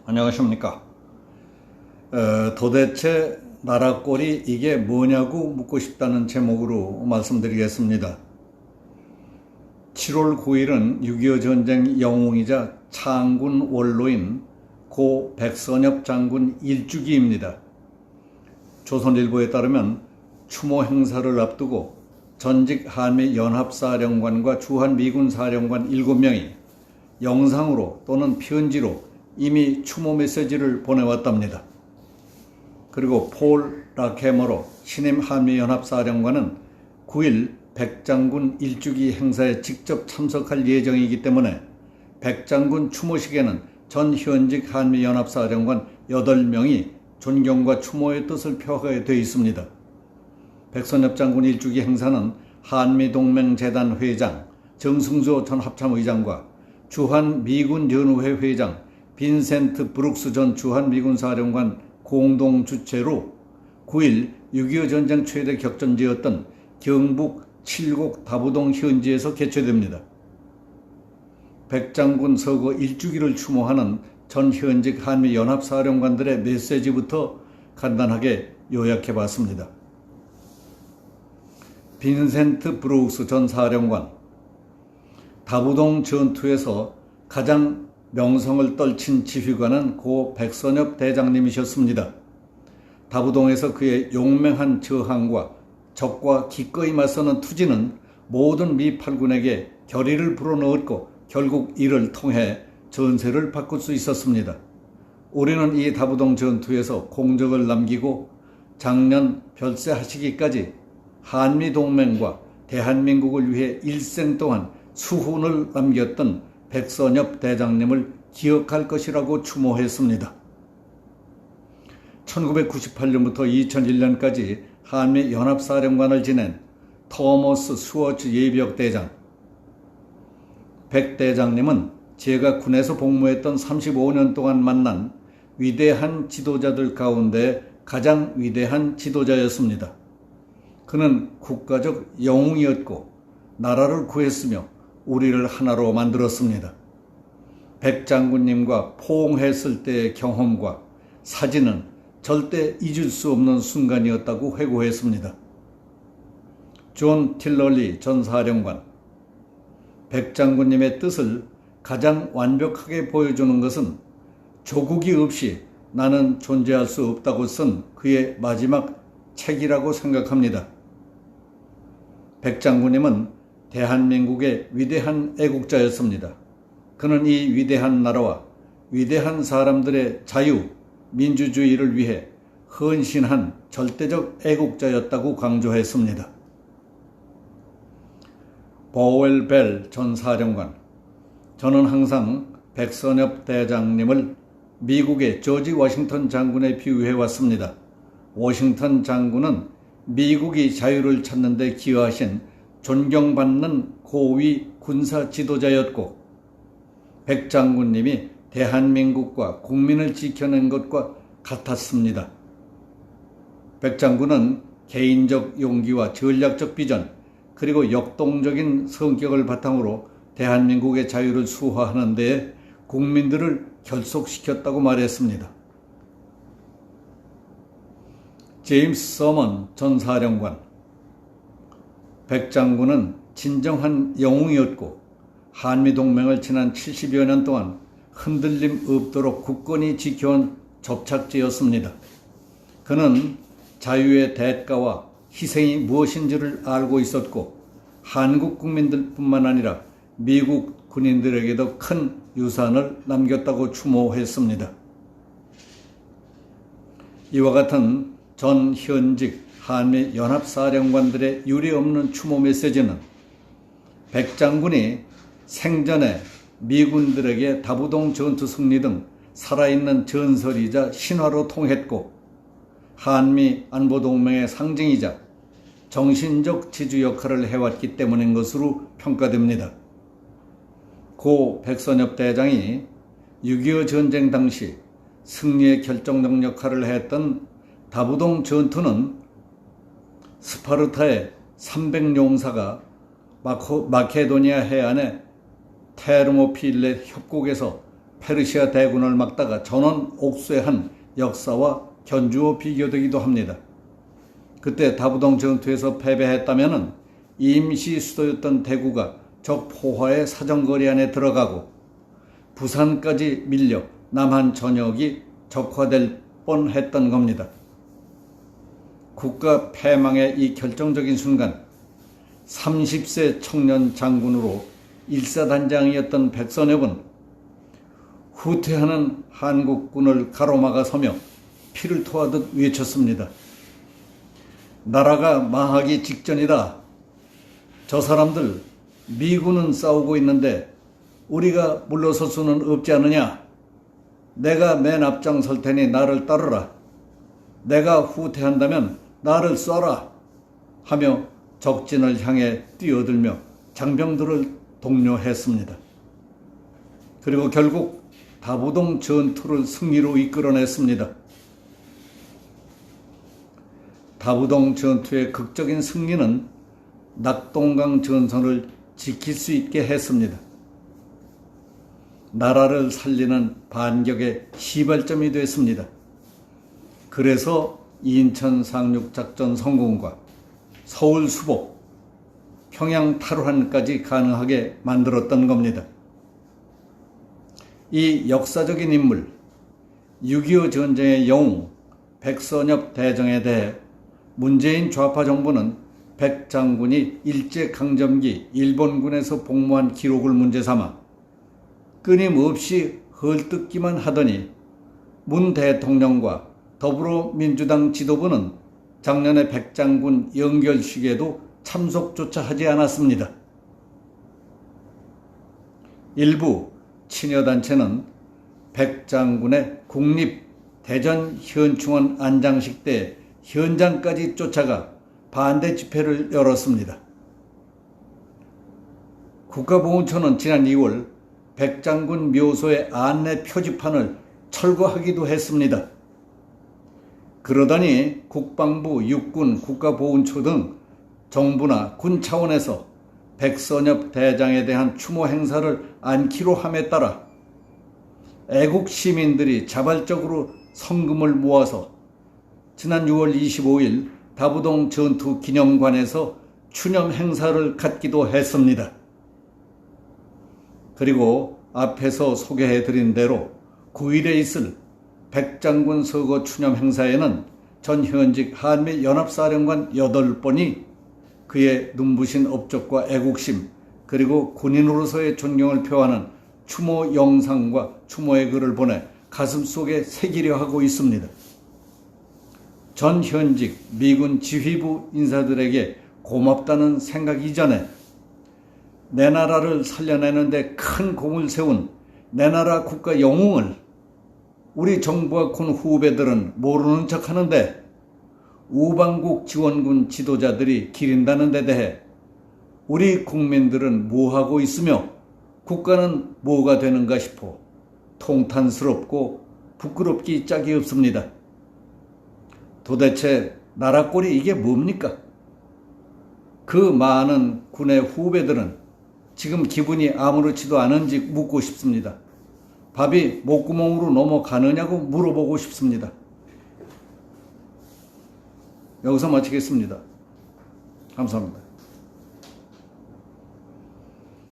안녕하십니까. 도대체 나라 꼴이 이게 뭐냐고 묻고 싶다는 제목으로 말씀드리겠습니다. 7월 9일은 6.25 전쟁 영웅이자 창군 원로인 고 백선엽 장군 일주기입니다. 조선일보에 따르면 추모 행사를 앞두고 전직 한미 연합사령관과 주한미군 사령관 7명이 영상으로 또는 편지로 이미 추모 메시지를 보내왔답니다. 그리고 폴 라케머로 신임 한미연합사령관은 9일 백장군 일주기 행사에 직접 참석할 예정이기 때문에 백장군 추모식에는 전 현직 한미연합사령관 8명이 존경과 추모의 뜻을 표하게 되어 있습니다. 백선엽 장군 일주기 행사는 한미동맹재단 회장 정승조 전 합참의장과 주한미군연우회 회장 빈센트 브룩스 전 주한미군 사령관 공동 주최로 9일 6.25 전쟁 최대 격전지였던 경북 칠곡 다부동 현지에서 개최됩니다. 백장군 서거 일주기를 추모하는 전 현직 한미연합사령관들의 메시지부터 간단하게 요약해봤습니다. 빈센트 브룩스 전 사령관, 다부동 전투에서 가장 명성을 떨친 지휘관은 고 백선엽 대장님이셨습니다. 다부동에서 그의 용맹한 저항과 적과 기꺼이 맞서는 투지는 모든 미팔군에게 결의를 불어넣었고 결국 이를 통해 전세를 바꿀 수 있었습니다. 우리는 이 다부동 전투에서 공적을 남기고 작년 별세하시기까지 한미동맹과 대한민국을 위해 일생 동안 수훈을 남겼던 백선엽 대장님을 기억할 것이라고 추모했습니다. 1998년부터 2001년까지 한미연합사령관을 지낸 토머스 스워츠 예비역대장, 백 대장님은 제가 군에서 복무했던 35년 동안 만난 위대한 지도자들 가운데 가장 위대한 지도자였습니다. 그는 국가적 영웅이었고 나라를 구했으며 우리를 하나로 만들었습니다. 백 장군님과 포옹했을 때의 경험과 사진은 절대 잊을 수 없는 순간이었다고 회고했습니다. 존 틸러리 전 사령관, 백 장군님의 뜻을 가장 완벽하게 보여주는 것은 조국이 없이 나는 존재할 수 없다고 쓴 그의 마지막 책이라고 생각합니다. 백 장군님은 대한민국의 위대한 애국자였습니다. 그는 이 위대한 나라와 위대한 사람들의 자유, 민주주의를 위해 헌신한 절대적 애국자였다고 강조했습니다. 보웰 벨 전 사령관, 저는 항상 백선엽 대장님을 미국의 조지 워싱턴 장군에 비유해왔습니다. 워싱턴 장군은 미국이 자유를 찾는 데 기여하신 존경받는 고위 군사 지도자였고 백 장군님이 대한민국과 국민을 지켜낸 것과 같았습니다. 백 장군은 개인적 용기와 전략적 비전 그리고 역동적인 성격을 바탕으로 대한민국의 자유를 수호하는 데에 국민들을 결속시켰다고 말했습니다. 제임스 서먼 전 사령관, 백 장군은 진정한 영웅이었고 한미동맹을 지난 70여 년 동안 흔들림 없도록 굳건히 지켜온 접착제였습니다. 그는 자유의 대가와 희생이 무엇인지를 알고 있었고 한국 국민들뿐만 아니라 미국 군인들에게도 큰 유산을 남겼다고 추모했습니다. 이와 같은 전 현직 한미 연합사령관들의 유례없는 추모 메시지는 백 장군이 생전에 미군들에게 다부동 전투 승리 등 살아있는 전설이자 신화로 통했고 한미 안보동맹의 상징이자 정신적 지주 역할을 해왔기 때문인 것으로 평가됩니다. 고 백선엽 대장이 6.25 전쟁 당시 승리의 결정적 역할을 했던 다부동 전투는 스파르타의 300용사가 마케도니아 해안의 테르모필레 협곡에서 페르시아 대군을 막다가 전원 옥쇄한 역사와 견주어 비교되기도 합니다. 그때 다부동 전투에서 패배했다면 임시 수도였던 대구가 적 포화의 사정거리 안에 들어가고 부산까지 밀려 남한 전역이 적화될 뻔했던 겁니다. 국가 패망의 이 결정적인 순간 30세 청년 장군으로 일사단장이었던 백선엽은 후퇴하는 한국군을 가로막아 서며 피를 토하듯 외쳤습니다. 나라가 망하기 직전이다. 저 사람들 미군은 싸우고 있는데 우리가 물러설 수는 없지 않느냐. 내가 맨 앞장 설 테니 나를 따르라. 내가 후퇴한다면 나를 쏴라. 하며 적진을 향해 뛰어들며 장병들을 독려했습니다. 그리고 결국 다부동 전투를 승리로 이끌어냈습니다. 다부동 전투의 극적인 승리는 낙동강 전선을 지킬 수 있게 했습니다. 나라를 살리는 반격의 시발점이 됐습니다. 그래서 인천 상륙작전 성공과 서울 수복, 평양 탈환까지 가능하게 만들었던 겁니다. 이 역사적인 인물, 6.25 전쟁의 영웅 백선엽 대장에 대해 문재인 좌파 정부는 백 장군이 일제강점기 일본군에서 복무한 기록을 문제 삼아 끊임없이 헐뜯기만 하더니 문 대통령과 더불어민주당 지도부는 작년에 백 장군 영결식에도 참석조차 하지 않았습니다. 일부 친여단체는 백 장군의 국립 대전 현충원 안장식 때 현장까지 쫓아가 반대 집회를 열었습니다. 국가보훈처는 지난 2월 백 장군 묘소의 안내 표지판을 철거하기도 했습니다. 그러더니 국방부, 육군, 국가보훈처 등 정부나 군 차원에서 백선엽 대장에 대한 추모 행사를 않기로 함에 따라 애국 시민들이 자발적으로 성금을 모아서 지난 6월 25일 다부동 전투 기념관에서 추념 행사를 갖기도 했습니다. 그리고 앞에서 소개해드린 대로 9일에 있을 백장군 서거 추념 행사에는 전 현직 한미연합사령관 8번이 그의 눈부신 업적과 애국심 그리고 군인으로서의 존경을 표하는 추모 영상과 추모의 글을 보내 가슴속에 새기려 하고 있습니다. 전 현직 미군 지휘부 인사들에게 고맙다는 생각 이전에 내 나라를 살려내는 데 큰 공을 세운 내 나라 국가 영웅을 우리 정부와 군 후배들은 모르는 척 하는데 우방국 지원군 지도자들이 기린다는 데 대해 우리 국민들은 뭐하고 있으며 국가는 뭐가 되는가 싶어 통탄스럽고 부끄럽기 짝이 없습니다. 도대체 나라 꼴이 이게 뭡니까? 그 많은 군의 후배들은 지금 기분이 아무렇지도 않은지 묻고 싶습니다. 밥이 목구멍으로 넘어가느냐고 물어보고 싶습니다. 여기서 마치겠습니다. 감사합니다.